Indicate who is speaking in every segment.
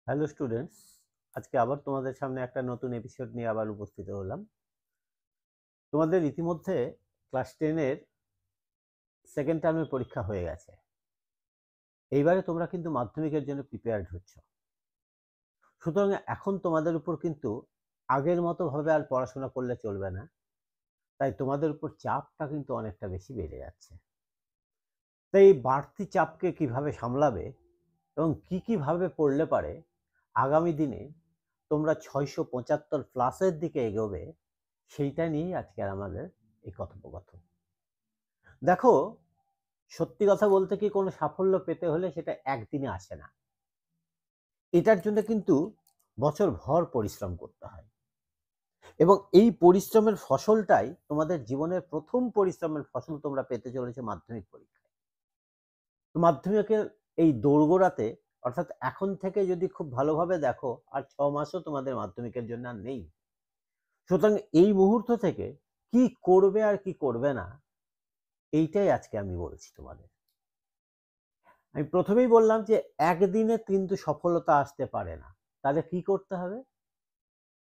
Speaker 1: Hello students, আজকে আবার তোমাদের সামনে একটা নতুন এপিসোড নিয়ে আবার উপস্থিত হলাম। তোমাদের ইতিমধ্যে ক্লাস 10-এর সেকেন্ড টার্মের পরীক্ষা হয়ে গেছে। এইবারে তোমরা কিন্তু মাধ্যমিকের জন্য প্রিপেয়ার্ড হচ্ছ। সুতরাং এখন তোমাদের উপর কিন্তু আগের মতো ভাবে আর পড়াশোনা করলে চলবে না। তাই তোমাদের উপর চাপটা কিন্তু অনেকটা বেশি বেড়ে যাচ্ছে। তাই এই বাড়তি চাপকে কিভাবে সামলাবে এবং কি ভাবে পড়লে পারে আগামী দিনে তোমরা 675 প্লাসের দিকে এগোবে, সেইটা নিয়েই আজকের আমাদের এই কথোপকথন। দেখো, সত্যি কথা বলতে কি কোনো সাফল্য পেতে হলে সেটা একদিনে আসে না। এটার জন্য কিন্তু বছর ভর পরিশ্রম করতে হয় এবং এই পরিশ্রমের ফসলটাই তোমাদের জীবনের প্রথম পরিশ্রমের ফসল তোমরা পেতে চলেছে মাধ্যমিক পরীক্ষায়। তো মাধ্যমিকের এই দোরগোড়াতে, অর্থাৎ এখন থেকে যদি খুব ভালোভাবে দেখো, আর 6 মাসও তোমাদের মাধ্যমিকের জন্য আর নেই। সুতরাং এই মুহূর্ত থেকে কি করবে আর কি করবে না, এইটাই আজকে আমি বলছি তোমাদের। আমি প্রথমেই বললাম যে একদিনে কিন্তু সফলতা আসতে পারে না। তাহলে কি করতে হবে?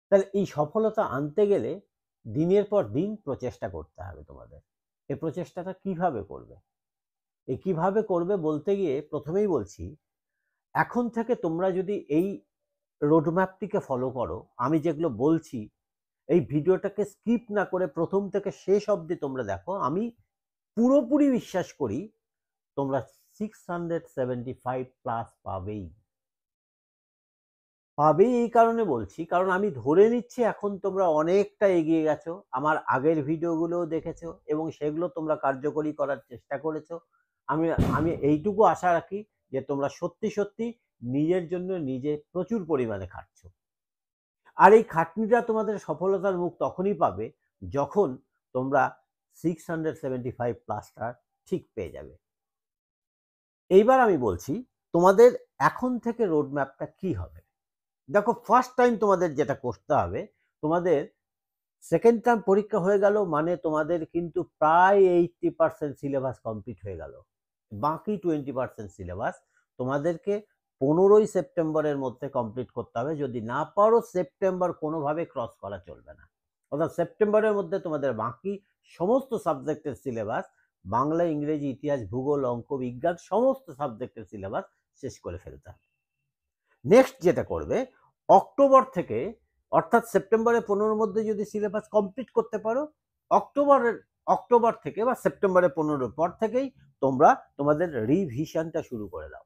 Speaker 1: তাহলে এই সফলতা আনতে গেলে দিনের পর দিন প্রচেষ্টা করতে হবে তোমাদের। এই প্রচেষ্টাটা কিভাবে করবে? এই কিভাবে করবে বলতে গিয়ে প্রথমেই বলছি, এখন থেকে তোমরা যদি এই রোডম্যাপটিকে ফলো করো, আমি যেগুলো বলছি, এই ভিডিওটাকে স্কিপ না করে প্রথম থেকে শেষ অবধি তোমরা দেখো, আমি পুরোপুরি বিশ্বাস করি তোমরা 675 প্লাস পাবেই। এই কারণে বলছি, কারণ আমি ধরে নিচ্ছি এখন তোমরা অনেকটা এগিয়ে গেছো, আমার আগের ভিডিওগুলোও দেখেছো এবং সেগুলো তোমরা কার্যকরী করার চেষ্টা করেছো। আমি আমি এইটুকু আশা রাখি যে তোমরা সত্যি সত্যি নিজের জন্য নিজে প্রচুর পরিমাণে খাটছো। আর এই খাটনিটা তোমাদের সফলতার মুখ তখনই পাবে যখন তোমরা 675 প্লাসটা ঠিক পেয়ে যাবে। এইবার আমি বলছি তোমাদের এখন থেকে রোডম্যাপটা কি হবে। দেখো, ফার্স্ট টাইম তোমাদের যেটা করতে হবে, তোমাদের সেকেন্ড টার্ম পরীক্ষা হয়ে গেল মানে তোমাদের কিন্তু প্রায় 80% সিলেবাস কমপ্লিট হয়ে গেল। বাকি 20% সিলেবাস তোমাদেরকে 15ই সেপ্টেম্বরের মধ্যে কমপ্লিট করতে হবে। যদি না পারো, সেপ্টেম্বর কোনোভাবে ক্রস করা চলবে না। অর্থাৎ সেপ্টেম্বরের মধ্যে তোমাদের বাকি সমস্ত সাবজেক্টের সিলেবাস, বাংলা, ইংরেজি, ইতিহাস, ভূগোল, অঙ্ক, বিজ্ঞান সমস্ত সাবজেক্টের সিলেবাস শেষ করে ফেলতে হবে। নেক্সট যেটা করবে, অক্টোবর থেকে, অর্থাৎ সেপ্টেম্বরের 15-র মধ্যে যদি সিলেবাস কমপ্লিট করতে পারো, অক্টোবর থেকে বা সেপ্টেম্বরের 15-র পর থেকেই তোমরা তোমাদের রিভিশনটা শুরু করে দাও।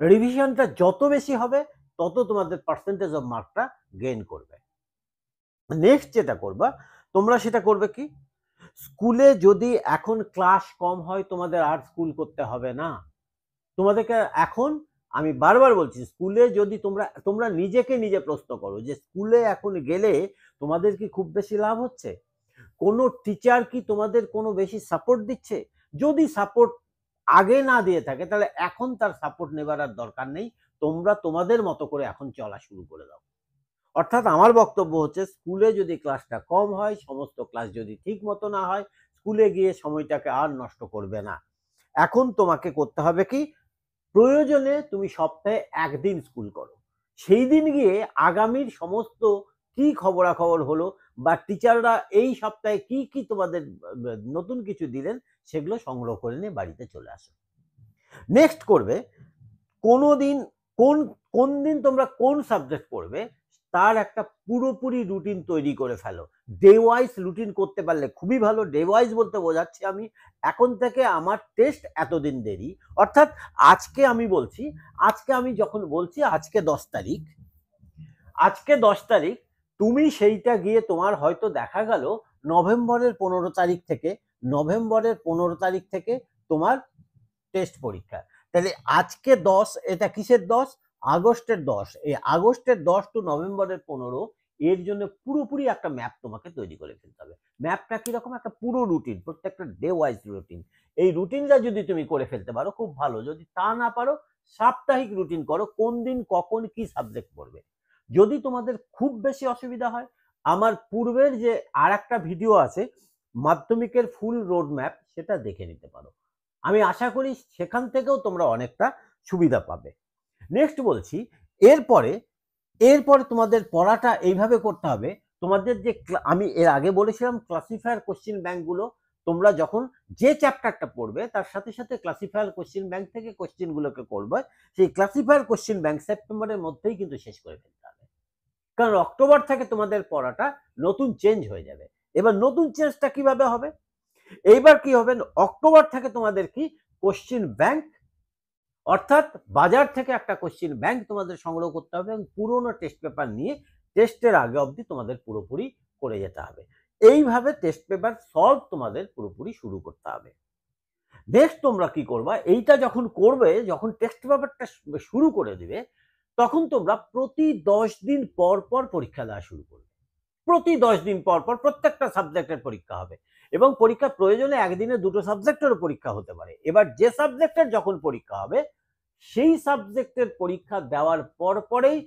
Speaker 1: রিভিশনটা যত বেশি হবে তত তোমাদের পার্সেন্টেজ অফ মার্কটা গেইন করবে। নেক্সট যেটা করবা তোমরা, সেটা করবে কি, স্কুলে যদি এখন ক্লাস কম হয় তোমাদের আর স্কুল করতে হবে না। তোমাদেরকে এখন, আমি বারবার বলছি, স্কুলে যদি তোমরা নিজেকে নিজে প্রশ্ন করো যে স্কুলে এখন গেলে তোমাদের কি খুব বেশি লাভ হচ্ছে? কোনো টিচার কি তোমাদের কোনো বেশি সাপোর্ট দিচ্ছে? যদি সাপোর্ট আগে না দিয়ে থাকে তাহলে এখন তার সাপোর্ট নেবার আর দরকার নেই। তোমরা তোমাদের মতো করে এখন চলা শুরু করে দাও। অর্থাৎ আমার বক্তব্য হচ্ছে, স্কুলে যদি ক্লাসটা কম হয়, সমস্ত ক্লাস যদি ঠিক মতো না হয়, স্কুলে গিয়ে সময়টাকে আর নষ্ট করবে না। এখন তোমাকে করতে হবে কি, প্রয়োজনে তুমি সপ্তাহে একদিন স্কুল করো। সেই দিন গিয়ে আগামীর সমস্ত কি খবরাখবর হলো বা টিচাররা এই সপ্তাহে কি তোমাদের নতুন কিছু দিলেন, সেগুলো সংগ্রহ করে নিয়ে বাড়িতে চলে আসো। নেক্সট করবে, কোনো দিন কোন কোন দিন তোমরা কোন সাবজেক্ট পড়বে তার একটা পুরোপুরি রুটিন তৈরি করে ফেলো। ডে ওয়াইজ রুটিন করতে পারলে খুবই ভালো। ডে ওয়াইজ বলতে বোঝাচ্ছি আমি, এখন থেকে আমার টেস্ট এতদিন দেরি, অর্থাৎ আজকে আমি বলছি, আজকে আমি যখন বলছি আজকে 10 তারিখ, আজকে 10 তারিখ, তুমি সেইটা গিয়ে তোমার হয়তো দেখা গেল নভেম্বরের 15 তারিখ থেকে, তোমার টেস্ট পরীক্ষা। তাহলে আজকে 10, এটা কিসের 10? আগস্টের 10। এই আগস্টের 10 টু নভেম্বরের 15, এর জন্য পুরোপুরি একটা ম্যাপ তোমাকে তৈরি করে ফেলতে হবে। ম্যাপটা কিরকম? একটা পুরো রুটিন, প্রত্যেকটা ডে ওয়াইজ রুটিন। এই রুটিনটা যদি তুমি করে ফেলতে পারো খুব ভালো। যদি তা না পারো, সাপ্তাহিক রুটিন করো, কোন দিন কখন কি সাবজেক্ট পড়বে। যদি তোমাদের খুব বেশি অসুবিধা হয়, আমার পূর্বের যে আর একটা ভিডিও আছে মাধ্যমিকের ফুল রোড ম্যাপ, সেটা দেখে নিতে পারো। আমি আশা করি সেখান থেকেও তোমরা অনেকটা সুবিধা পাবে। নেক্সট বলছি, এরপরে এরপরে তোমাদের পড়াটা এইভাবে করতে হবে, তোমাদের যে আমি এর আগে বলেছিলাম ক্লাসিফায়ার কোশ্চেন ব্যাংকগুলো তোমরা যখন যে চ্যাপ্টারটা পড়বে তার সাথে সাথে ক্লাসিফায়ার কোশ্চেন ব্যাংক থেকে কোশ্চেনগুলোকে করবে, সেই ক্লাসিফায়ার কোশ্চেন ব্যাংক সেপ্টেম্বরের মধ্যেই কিন্তু শেষ করে ফেলতে হবে, কারণ অক্টোবর থেকে তোমাদের পড়াটা নতুন চেঞ্জ হয়ে যাবে। এবার নতুন চেঞ্জটা কিভাবে হবে, এইবার কি হবে, অক্টোবর থেকে তোমাদের কি কোশ্চেন ব্যাংক, অর্থাৎ বাজার থেকে একটা কোশ্চেন ব্যাংক তোমাদের সংগ্রহ করতে হবে এবং পুরোনো টেস্ট পেপার নিয়ে টেস্টের আগে অবধি তোমাদের পুরোপুরি করে যেতে হবে। এইভাবে টেস্ট পেপার সলভ তোমাদের পুরোপুরি শুরু করতে হবে। নেক্সট তোমরা কি করবা, এইটা যখন করবে, যখন টেস্ট পেপারটা শুরু করে দিবে, তখন তোমরা প্রতি 10 দিন পর পর পরীক্ষা দেওয়া শুরু করবে। প্রতি 10 দিন পর পর প্রত্যেকটা সাবজেক্টের পরীক্ষা হবে এবং পরীক্ষা প্রয়োজনে একদিনে দুটো সাবজেক্টেরও পরীক্ষা হতে পারে। এবার যে সাবজেক্টের যখন পরীক্ষা হবে সেই সাবজেক্টের পরীক্ষা দেওয়ার পর পরেই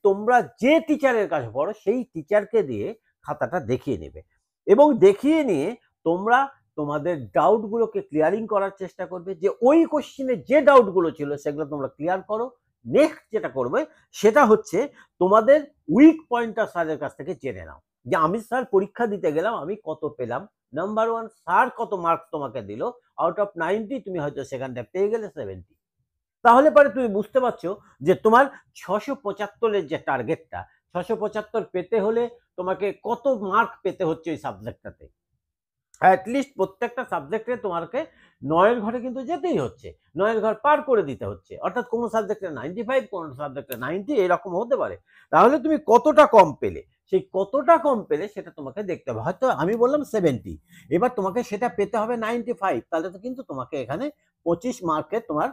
Speaker 1: তোমরা যে টিচারের কাছে পড়ো সেই টিচারকে দিয়ে খাতাটা দেখিয়ে নেবে এবং দেখিয়ে নিয়ে তোমরা তোমাদের ডাউটগুলোকে ক্লিয়ারিং করার চেষ্টা করবে, যে ওই কোশ্চেনে যে ডাউটগুলো ছিল সেগুলো তোমরা ক্লিয়ার করো। নেক্সট যেটা করবে সেটা হচ্ছে তোমাদের উইক পয়েন্টটা স্যারের কাছ থেকে জেনে নাও, যে আমি স্যার পরীক্ষা দিতে গেলাম আমি কত পেলাম। নাম্বার 1, স্যার কত মার্কস তোমাকে দিল, আউট অফ 90 তুমি হয়তো সেখানটা পেয়ে গেলে 70। তাহলে পরে তুমি বুঝতে পারছো যে তোমার 675-এর যে টার্গেটটা, 675 পেতে হলে তোমাকে কত মার্ক পেতে হচ্ছে ওই সাবজেক্টটাতে। অ্যাটলিস্ট প্রত্যেকটা সাবজেক্টে তোমাকে 9-এর ঘরে কিন্তু যেতেই হচ্ছে, 9-এর ঘর পার করে দিতে হচ্ছে, অর্থাৎ কোনো সাবজেক্টে 95, কোনো সাবজেক্টে 90, এরকম হতে পারে। তাহলে তুমি কতটা কম পেলে, সেই কতটা কম পেলে সেটা তোমাকে দেখতে হবে। হয়তো আমি বললাম 70, এবার তোমাকে সেটা পেতে হবে 95, তাহলে তো কিন্তু তোমাকে এখানে 25 মার্কের তোমার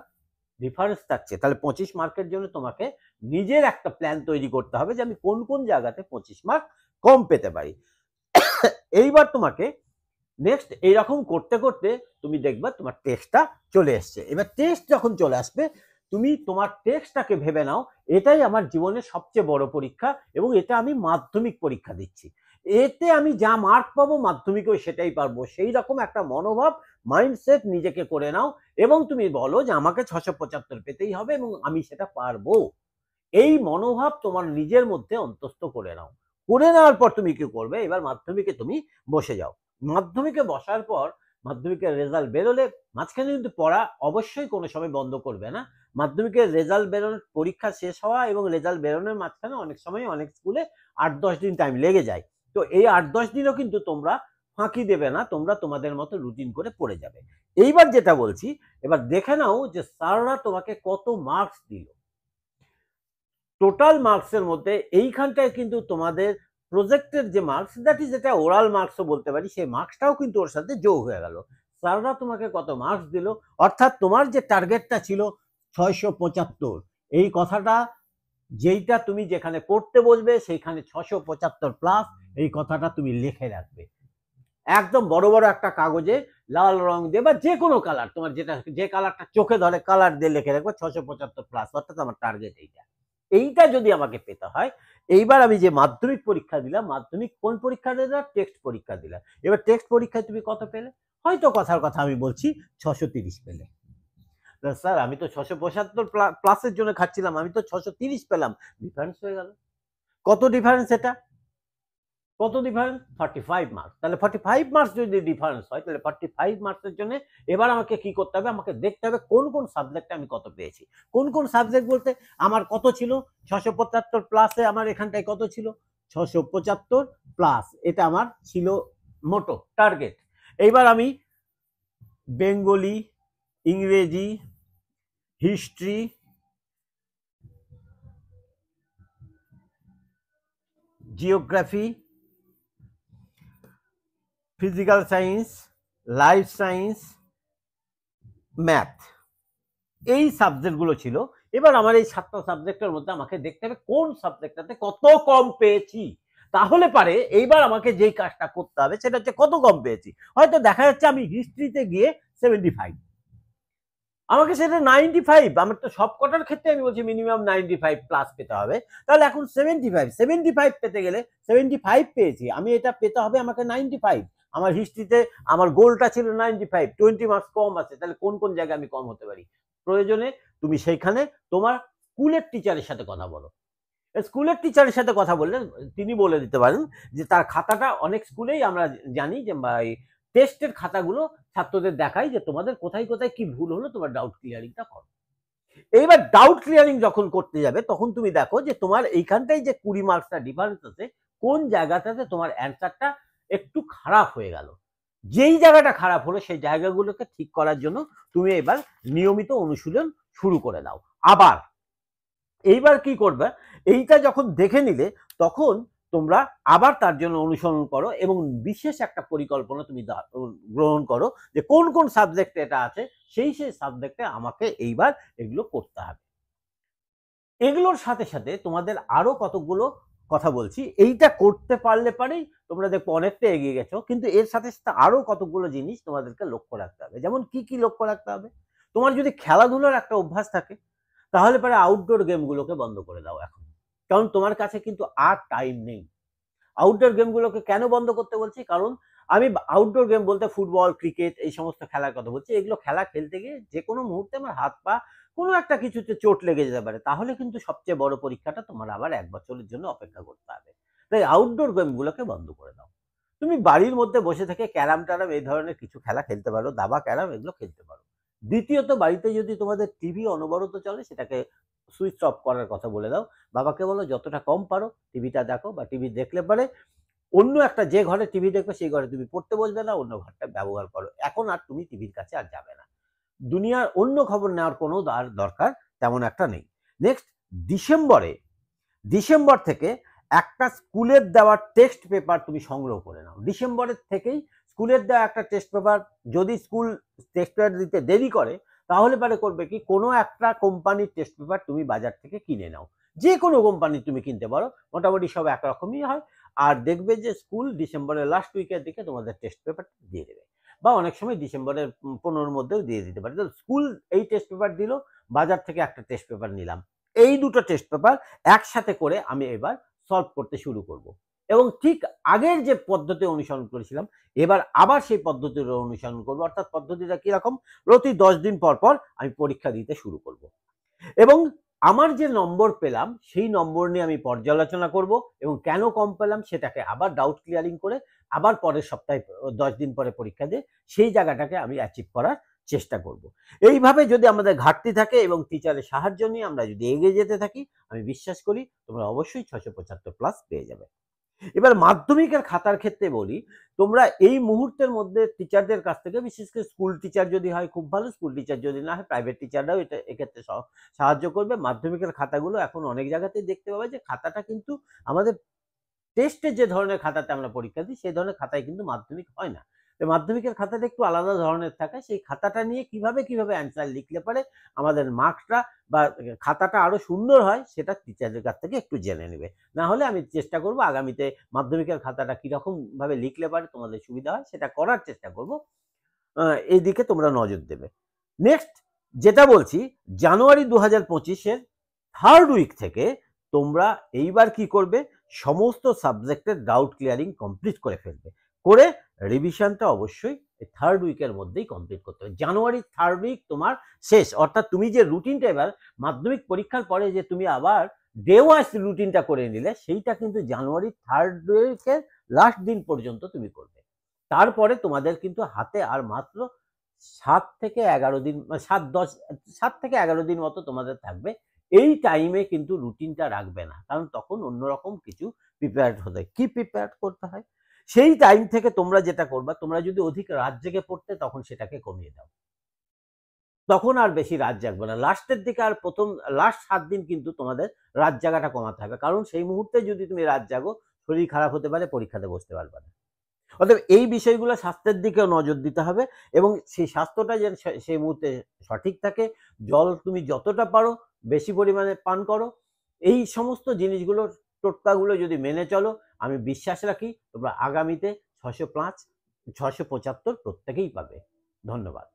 Speaker 1: ডিফারেন্স থাকছে। তাহলে 25 মার্কের জন্য তোমাকে নিজের একটা প্ল্যান তৈরি করতে হবে যে আমি কোন কোন জায়গাতে 25 মার্ক কম পেতে পারি। এইবার তোমাকে নেক্সট এইরকম করতে করতে তুমি দেখবে তোমার টেস্টটা চলে এসছে। এবার টেস্ট যখন চলে আসবে তুমি তোমার টেস্টটাকে ভেবে নাও এটাই আমার জীবনের সবচেয়ে বড় পরীক্ষা এবং এটা আমি মাধ্যমিক পরীক্ষা দিচ্ছি, এতে আমি যা মার্ক পাবো মাধ্যমিকেও সেটাই পারবো, সেই রকম একটা মনোভাব মাইন্ডসেট নিজেকে করে নাও এবং তুমি বলো যে আমাকে 675 পেতেই হবে এবং আমি সেটা পারবো। এই মনোভাব তোমার নিজের মধ্যে অন্তস্থ করে নাও। করে নেওয়ার পর তুমি কি করবে, এবার মাধ্যমিকে তুমি বসে যাও। মাধ্যমিকে বসার পর মাধ্যমিকের রেজাল্ট বেরোলে মাঝখানে কিন্তু পড়া অবশ্যই কোনো সময় বন্ধ করবে না। মাধ্যমিকের রেজাল্ট বেরোনোর, পরীক্ষা শেষ হওয়া এবং রেজাল্ট বেরোনোর মাঝখানে অনেক সময় অনেক স্কুলে 8-10 দিন টাইম লেগে যায়। তো এই 8-10 দিনও কিন্তু তোমরা ফাঁকি দেবে না, তোমরা তোমাদের মতো রুটিন করে পড়ে যাবে। এইবার যেটা বলছি, এবার দেখে নাও যে স্যাররা তোমাকে কত মার্কস দিল। টোটাল মার্কসের মধ্যে এইখানটায় কিন্তু তোমাদের প্রজেক্টের যে মার্কস, দ্যাট ইজ যেটা ওরাল মার্কসও বলতে পারি, সেই মার্কসটাও কিন্তু ওর সাথে যোগ হয়ে গেল। স্যাররা তোমাকে কত মার্কস দিল, অর্থাৎ তোমার যে টার্গেটটা ছিল 675, এই কথাটা যেইটা তুমি যেখানে পড়তে বসবে সেইখানে 675 প্লাস এই কথাটা তুমি লিখে রাখবে একদম বড় বড় একটা কাগজে লাল রং দিয়ে বা যে কোনো কালার, তোমার যেটা যে কালারটা চোখে ধরে কালার দিয়ে লিখে রাখবো 675 প্লাস, অর্থাৎ আমার টার্গেট এইটা। এইটা যদি আমাকে পেতে হয়, এইবার আমি যে মাধ্যমিক পরীক্ষা দিলাম, মাধ্যমিক কোন পরীক্ষা দিলাম, টেক্সট পরীক্ষা দিলাম, এবার টেক্সট পরীক্ষায় তুমি কত পেলে, হয়তো কথার কথা আমি বলছি 630 পেলে। স্যার আমি তো 675 প্লাসের জন্য খাচ্ছিলাম, আমি তো 630 পেলাম, ডিফারেন্স হয়ে গেল। কত ডিফারেন্স এটা, কত ডিফারেন্স, 45 মার্কস। তাহলে 45 মার্কস যদি ডিফারেন্স হয় তাহলে 45 মার্কসের জন্য এবার আমাকে কি করতে হবে, আমাকে দেখতে হবে কোন কোন সাবজেক্টে আমি কত পেয়েছি। কোন কোন সাবজেক্ট বলতে আমার কত ছিল 675 প্লাসে, আমার এখানটায় কত ছিল 675 প্লাস, এটা আমার ছিল মোটো টার্গেট। এইবার আমি বেঙ্গলি, ইংরেজি, history, geography, physical science, life science, math, এই সাবজেক্টগুলো ছিল। এবার আমার এই 7টা সাবজেক্টের মধ্যে আমাকে দেখতে হবে কোন সাবজেক্টটাতে কত কম পেয়েছি। তাহলে পারে এইবার আমাকে যেই কাজটা করতে হবে সেটা হচ্ছে কত কম পেয়েছি। হয়তো দেখা যাচ্ছে আমি হিস্ট্রিতে গিয়ে 75, আমাকে সেটা 95, আমার তো সব কটার ক্ষেত্রে আমি বলছি মিনিমাম 95 প্লাস পেতে হবে। তাহলে এখন 75 পেতে গেলে 75 পেয়েছি, আমি এটা পেতে হবে আমাকে 95। আমার হিস্ট্রিতে আমার গোলটা ছিল 95, 20 মার্কস কম আছে, তাহলে কোন কোন জায়গায় আমি কম হতে পারি। প্রয়োজনে তুমি সেইখানে তোমার স্কুলের টিচারের সাথে কথা বলো। স্কুলের টিচারের সাথে কথা বললে তিনি বলে দিতে পারেন যে তার খাতাটা, অনেক স্কুলেই আমরা জানি যে টেস্টের খাতাগুলো ছাত্রদের দেখায় যে তোমাদের কোথায় কোথায় কি ভুল হলো, তোমার ডাউট ক্লিয়ারিংটা করো। এইবার ডাউট ক্লিয়ারিং যখন করতে যাবে তখন তুমি দেখো যে তোমার এইখানটাই যে 20 মার্কসটা ডিফারেন্স আছে, কোন জায়গাটাতে তোমার অ্যান্সারটা একটু খারাপ হয়ে গেল। যেই জায়গাটা খারাপ হলো সেই জায়গাগুলোকে ঠিক করার জন্য তুমি এবার নিয়মিত অনুশীলন শুরু করে দাও। আবার এইবার কি করবে, এইটা যখন দেখে নিলে তখন তোমরা আবার তার জন্য অনুসরণ করো এবং বিশেষ একটা পরিকল্পনা তুমি গ্রহণ করো যে কোন কোন সাবজেক্টে এটা আছে, সেই সেই সাবজেক্টে আমাকে এইবার এগুলো করতে হবে। এগুলোর সাথে সাথে তোমাদের আরো কতগুলো কথা বলছি, এইটা করতে পারলে পারেই তোমরা দেখো অনেকটা এগিয়ে গেছো, কিন্তু এর সাথে সাথে আরো কতগুলো জিনিস তোমাদেরকে লক্ষ্য রাখতে হবে। যেমন কি কি লক্ষ্য রাখতে হবে, তোমার যদি খেলাধুলার একটা অভ্যাস থাকে তাহলে পরে আউটডোর গেমগুলোকে বন্ধ করে দাও এখন, কারণ তোমার কাছে কিন্তু আর টাইম নেই। আউটডোর গেমগুলোকে কেন বন্ধ করতে বলছি, কারণ আমি আউটডোর গেম বলতে ফুটবল, ক্রিকেট এই সমস্ত খেলার কথা বলছি। এগুলো খেলা খেলতে গিয়ে যে কোনো মুহূর্তে আমার হাত পা কোনো একটা কিছুতে চোট লেগে যেতে পারে, তাহলে কিন্তু সবচেয়ে বড় পরীক্ষাটা তোমার আবার 1 বছরের জন্য অপেক্ষা করতে হবে। তাই আউটডোর গেমগুলোকে বন্ধ করে দাও। তুমি বাড়ির মধ্যে বসে থেকে ক্যারাম ট্যারাম এই ধরনের কিছু খেলা খেলতে পারো, দাবা ক্যারাম এগুলো খেলতে পারো। দ্বিতীয়ত, বাড়িতে যদি তোমাদের টিভি অনবরত চলে সেটাকে সুইচ অফ করার কথা বলে দাও। বাবাকে বলো যতটা কম পারো টিভিটা দেখো, বা টিভি দেখলে পরে অন্য একটা, যে ঘরে টিভি দেখবে সেই ঘরে তুমি পড়তে বসবে না, অন্য ঘরটা ব্যবহার করো। এখন আর তুমি টিভির কাছে আর যাবে না। দুনিয়ার অন্য খবর নেওয়ার কোনো দরকার তেমন একটা নেই। নেক্সট, ডিসেম্বর থেকে একটা স্কুলের দেওয়া টেক্সট পেপার তুমি সংগ্রহ করে নাও। ডিসেম্বরের থেকেই স্কুলের দেওয়া একটা টেক্সট পেপার, যদি স্কুল টেক্সট পেপার দিতে দেরি করে তাহলে পরে করবে কি, কোনো একটা কোম্পানির টেক্সট পেপার তুমি বাজার থেকে কিনে নাও। যে কোনো কোম্পানির তুমি কিনতে পারো, মোটামুটি সব একরকমই হয়। আর দেখবে যে স্কুল ডিসেম্বরের লাস্ট উইকের দিকে তোমাদের টেক্সট পেপার দিয়ে দেবে, বা অনেক সময় ডিসেম্বরের 15 মধ্যেও দিয়ে দিতে পারে। তো স্কুল এই টেস্ট পেপার দিল, বাজার থেকে একটা টেস্ট পেপার নিলাম, এই দুটো টেস্ট পেপার একসাথে করে আমি এবার সলভ করতে শুরু করব। এবং ঠিক আগের যে পদ্ধতি অনুসরণ করেছিলাম এবার আবার সেই পদ্ধতির অনুসরণ করব। অর্থাৎ পদ্ধতিটা কিরকম, প্রতি 10 দিন পর পর আমি পরীক্ষা দিতে শুরু করব এবং আমার যে নম্বর পেলাম সেই নম্বর নিয়ে আমি পর্যালোচনা করব এবং কেন কম পেলাম সেটাকে আবার ডাউট ক্লিয়ারিং করে আবার পরের সপ্তাহে 10 দিন পরে পরীক্ষা দিয়ে সেই জায়গাটাকে আমি অ্যাচিভ করার চেষ্টা করব। এইভাবে যদি আমাদের ঘাটতি থাকে এবং টিচারের সাহায্য নিয়ে আমরা যদি এগিয়ে যেতে থাকি, আমি বিশ্বাস করি তোমরা অবশ্যই 675 প্লাস পেয়ে যাবে। এবার মাধ্যমিকের খাতার ক্ষেত্রে বলি, তোমরা এই মুহূর্তের মধ্যে টিচারদের কাছ থেকে, বিশেষ করে স্কুল টিচার যদি হয় খুব ভালো, স্কুল টিচার যদি না হয় প্রাইভেট টিচাররাও এটা এক্ষেত্রে সাহায্য করবে। মাধ্যমিকের খাতাগুলো এখন অনেক জায়গাতেই দেখতে পাবে যে খাতাটা কিন্তু আমাদের টেস্টে যে ধরনের খাতাতে আমরা পরীক্ষা দিই সেই ধরনের খাতায় কিন্তু মাধ্যমিক হয় না। মাধ্যমিকের খাতাটা একটু আলাদা ধরনের থাকে। সেই খাতাটা নিয়ে কিভাবে অ্যান্সার লিখলে পারে আমাদের মার্কসটা বা খাতাটা আরো সুন্দর হয়, সেটা টিচারদের কাছ থেকে একটু জেনে নেবে। না হলে আমি চেষ্টা করব আগামীতে মাধ্যমিকের খাতাটা কিরকম ভাবে লিখলে পারে তোমাদের সুবিধা হয় সেটা করার চেষ্টা করব। এই দিকে তোমরা নজর দেবে। নেক্সট যেটা বলছি, জানুয়ারি 2025-এর 3rd উইক থেকে তোমরা এইবার কি করবে, সমস্ত সাবজেক্টের ডাউট ক্লিয়ারিং কমপ্লিট করে ফেলবে। করে রিভিশনটা অবশ্যই 3rd উইকের মধ্যেই কমপ্লিট করতে হবে। জানুয়ারি 3rd উইক তোমার শেষ, অর্থাৎ তুমি যে রুটিনটা এবার মাধ্যমিক পরীক্ষার পরে যে তুমি আবার ডে ওয়াইজ রুটিনটা করে নিলে, সেইটা কিন্তু জানুয়ারি 3rd উইকের লাস্ট দিন পর্যন্ত তুমি করবে। তারপরে তোমাদের কিন্তু হাতে আর মাত্র 7 থেকে 11 দিন, 7 থেকে 11 দিন মতো তোমাদের থাকবে। এই টাইমে কিন্তু রুটিনটা রাখবে না, কারণ তখন অন্যরকম কিছু প্রিপেয়ার হতে হয়। কি প্রিপেয়ার করতে হয়, সেই টাইম থেকে তোমরা যেটা করবা, তোমরা যদি অধিক রাত জেগে পড়তে তখন সেটাকে কমিয়ে দাও, তখন আর বেশি রাত জাগবে না। লাস্টের দিকে আর প্রথম লাস্ট 7 দিন কিন্তু তোমাদের রাত জাগাটা কমাতে হবে, কারণ সেই মুহূর্তে যদি তুমি রাত জাগো শরীর খারাপ হতে পারে, পরীক্ষাতে বসতে পারবে না। অতএব এই বিষয়গুলো স্বাস্থ্যের দিকেও নজর দিতে হবে এবং সেই স্বাস্থ্যটা যেন সেই মুহূর্তে সঠিক থাকে। জল তুমি যতটা পারো বেশি পরিমাণে পান করো। এই সমস্ত জিনিসগুলো, টোটকাগুলো যদি মেনে চলো, আমি বিশ্বাস রাখি তোমরা আগামীতে 605 675 প্রত্যেকেই পাবে। ধন্যবাদ।